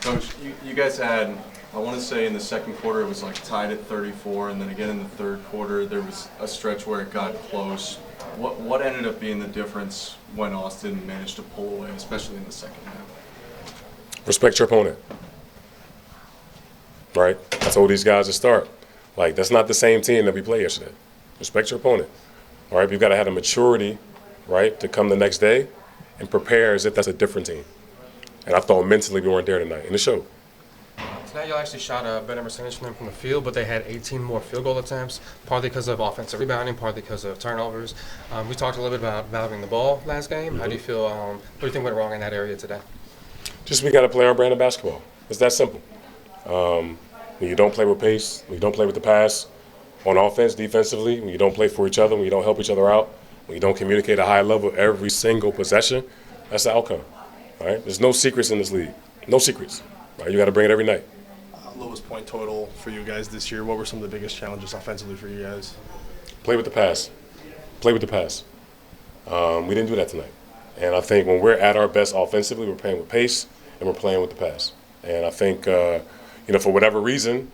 Coach, you guys had, I want to say in the second quarter it was like tied at 34, and then again in the third quarter there was a stretch where it got close. What ended up being the difference when Austin managed to pull away, especially in the second half? Respect your opponent. Right? I told these guys to start. Like, that's not the same team that we played yesterday. Respect your opponent. All right? We've got to have the maturity, right, to come the next day and prepare as if that's a different team. And I thought mentally we weren't there tonight, and it showed. Tonight, y'all actually shot a better percentage from them from the field, but they had 18 more field goal attempts, partly because of offensive rebounding, partly because of turnovers. We talked a little bit about valuing the ball last game. Mm-hmm. How do you feel? What do you think went wrong in that area today? Just we got to play our brand of basketball. It's that simple. When you don't play with pace, when you don't play with the pass, on offense, defensively, when you don't play for each other, when you don't help each other out, when you don't communicate at a high level every single possession, that's the outcome. All right? There's no secrets in this league. No secrets. Right? You got to bring it every night. Lowest point total for you guys this year. What were some of the biggest challenges offensively for you guys? Play with the pass. Play with the pass. We didn't do that tonight. And I think when we're at our best offensively, we're playing with pace and we're playing with the pass. And I think, for whatever reason,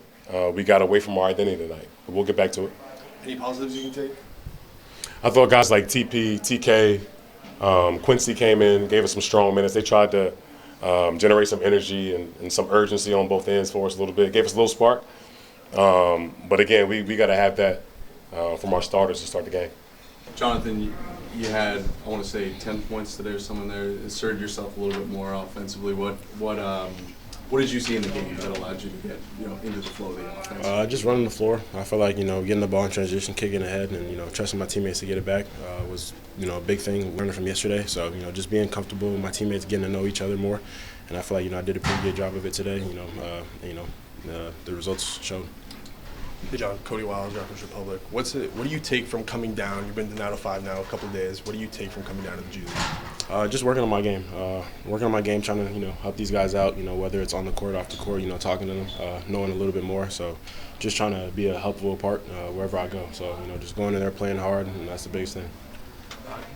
we got away from our identity tonight. But we'll get back to it. Any positives you can take? I thought guys like TP, TK, Quincy came in, gave us some strong minutes. They tried to generate some energy and some urgency on both ends for us a little bit. Gave us a little spark. But again, we got to have that from our starters to start the game. Jonathan, you had, I want to say, 10 points today or something there. Asserted yourself a little bit more offensively. What did you see in the game that allowed you to get into the flow of the offense? Just running the floor. I feel like getting the ball in transition, kicking ahead, and trusting my teammates to get it back was a big thing learning from yesterday. So just being comfortable with my teammates, getting to know each other more, and I feel like I did a pretty good job of it today. The results showed. Hey John, Cody Wiles, Raptors Republic. What do you take from coming down? You've been to 905 now a couple of days. What do you take from coming down to the G League? Just working on my game. Trying to help these guys out. Whether it's on the court, off the court. Talking to them, knowing a little bit more. So just trying to be a helpful part wherever I go. So just going in there playing hard, and that's the biggest thing.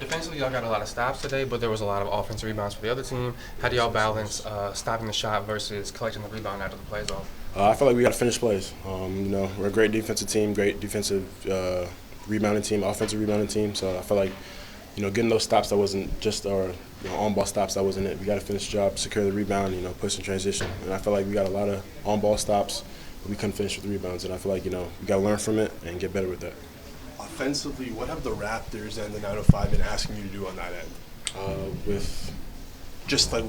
Defensively, y'all got a lot of stops today, but there was a lot of offensive rebounds for the other team. How do y'all balance stopping the shot versus collecting the rebound after the play's off? I feel like we got to finish plays. We're a great defensive team, great defensive rebounding team, offensive rebounding team. So I feel like, getting those stops that wasn't just our on-ball stops, that wasn't it. We got to finish the job, secure the rebound, push in transition. And I feel like we got a lot of on-ball stops, but we couldn't finish with the rebounds. And I feel like, we got to learn from it and get better with that. Offensively, what have the Raptors and the 905 been asking you to do on that end?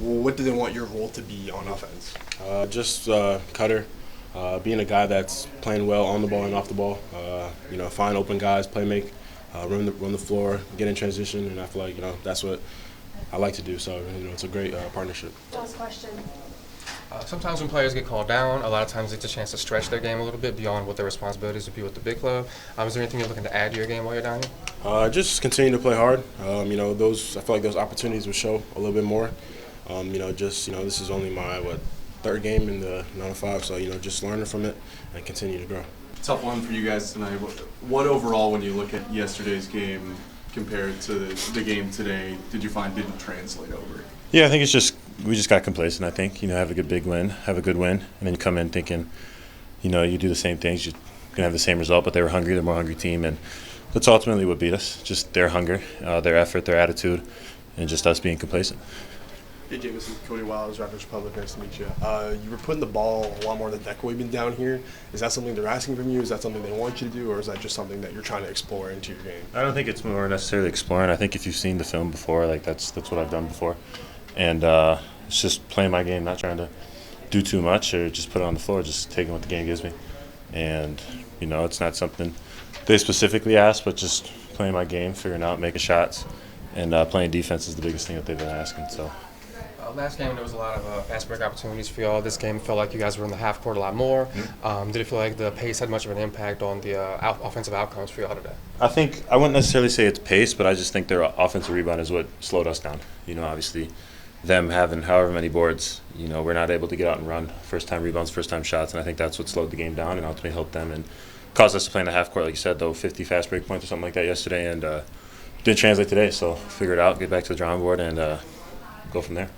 What do they want your role to be on offense? Cutter. Being a guy that's playing well on the ball and off the ball, find open guys, play make, run the floor, get in transition, and I feel like that's what I like to do. So it's a great partnership. Last question. Sometimes when players get called down, a lot of times it's a chance to stretch their game a little bit beyond what their responsibilities would be with the big club. Is there anything you're looking to add to your game while you're down here? Just continue to play hard. I feel like those opportunities will show a little bit more. This is only my third game in the 905, so just learning from it and continue to grow. Tough one for you guys tonight. What overall, when you look at yesterday's game compared to the game today, did you find didn't translate over? Yeah, I think we just got complacent. I think have a good win, and then you come in thinking, you do the same things, you're gonna have the same result. But they were hungry, they're a more hungry team, and that's ultimately what beat us. Just their hunger, their effort, their attitude, and just us being complacent. Hey, Jamison, Cody Wiles, Raptors Republic, nice to meet you. You were putting the ball a lot more than Deck been down here. Is that something they're asking from you? Is that something they want you to do, or is that just something that you're trying to explore into your game? I don't think it's more necessarily exploring. I think if you've seen the film before, that's what I've done before. And it's just playing my game, not trying to do too much or just put it on the floor, just taking what the game gives me. And, it's not something they specifically asked, but just playing my game, figuring out, making shots, and playing defense is the biggest thing that they've been asking. So. Last game, there was a lot of fast break opportunities for y'all. This game felt like you guys were in the half court a lot more. Did it feel like the pace had much of an impact on the offensive outcomes for y'all today? I wouldn't necessarily say it's pace, but I just think their offensive rebound is what slowed us down. Obviously, them having however many boards, we're not able to get out and run. First-time rebounds, first-time shots, and I think that's what slowed the game down and ultimately helped them and caused us to play in the half court, like you said, though, 50 fast break points or something like that yesterday, and didn't translate today. So figure it out, get back to the drawing board, and go from there.